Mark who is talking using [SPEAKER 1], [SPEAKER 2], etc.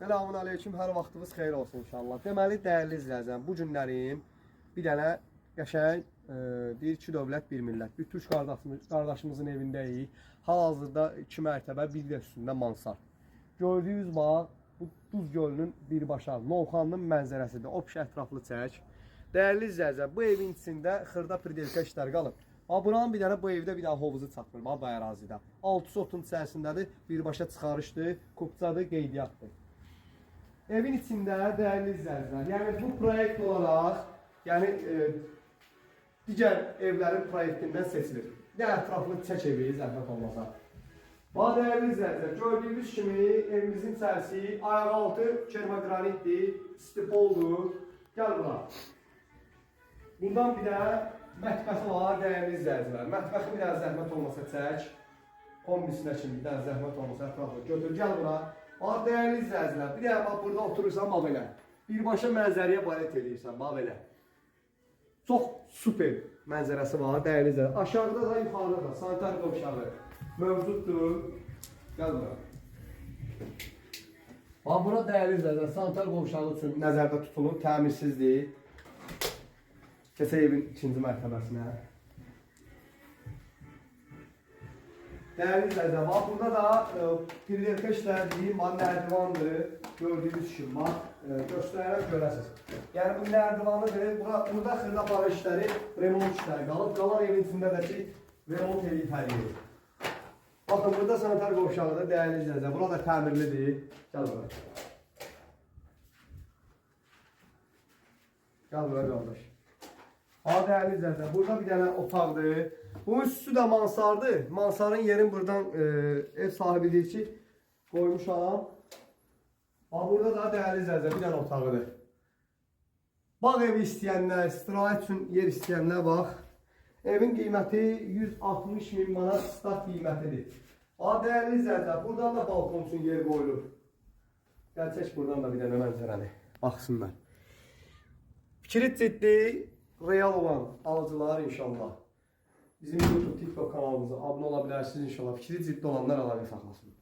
[SPEAKER 1] Selamun aleyküm, hər vaxtınız xeyir olsun inşallah. Deməli, dəyərli izləyəcəm, bu günlərim bir dənə qəşəng deyir ki, dövlət bir millət. Bir türk qardaşımızın evindəyik. Hal-hazırda 2 mərtəbə, bir də üstündə mansard. Gördüyünüz bax, bu Duz gölünün birbaşa Novxanının mənzərəsidir. Opş ətraflı çək. Dəyərli izləyəcəm, bu evin içində xırda pridelka işlər qalıb. Buranın bir dənə bu evdə bir dənə hovuzu çatmır, bu ərazidə. 6 sotun içərisindədir, birbaşa çıxarışdır, kupçadır, qeydiyyatdır. Evin içində dəyərli izləyicilər, yəni bu proyekt olaraq, yəni digər evlərin proyektindən seçilir. Yəni ətraflı çək evi, zəhmət olmasa. Dəyərli izləyicilər, gördüyünüz kimi evimizin içərisi ayaqaltı kermogranitdir, stipoldur. Gəl bura. Bundan bir də mətbəxi var, dəyərli izləyicilər. Mətbəxi bir dənə zəhmət olmasa çək. Kombisinə kimi bir dənə zəhmət olmasa ətraflı götür, gəl bura. Dəyərli izləyicilər, bir dəfə burada oturursan, bax belə. Birbaşa mənzərəyə balet edirsən, bax belə. Çox super mənzərəsi var, dəyərli izləyicilər. Aşağıda da, yuxarıda da, sanitar qovşağı mövcuddur. Gəl bura. Bax, bura dəyərli izləyicilər, sanitar qovşağı üçün nəzərdə tutulur, təmirsizdir. Keçək evin ikinci mərtəbəsinə. Dəyərli izləyicilər, bax, burada da pridelka işlədiyi nərdivandır. Gördüyünüz kimi, göstərərək görəsiniz. Yəni, bu nərdivanıdır. Burada xırda para işləri, remont işləri qalıb. Qalan evin içində də ki, remont evi fərqlidir. Baxın, burada sanitar qovşağıdır, dəyərli izləyicilər. Burada da təmirlidir. Gəl bura. Gəl bura, qardaş. Dəyərli izləyicilər, burada bir dənə otaqdır. Bunun üstü də mansardır. Mansarın yerin buradan ev sahibi deyir ki, qoymuşam. Burada da dəyərli izləyicilər, bir dənə otağıdır. Bağ evi istəyənlər, istirahət üçün yer istəyənlər bax. Evin qiyməti 160 min manat start qiymətidir. Dəyərli izləyicilər, buradan da balkon üçün yer qoyulur. Gəl çək buradan da bir dənə mənzərəni. Baxsınlar. Fikri ciddi, real olan alıcılar inşallah bizim YouTube, TikTok kanalımıza abunə ola bilərsiniz inşallah. Fikri ciddi olanlar əlaqə saxlasın.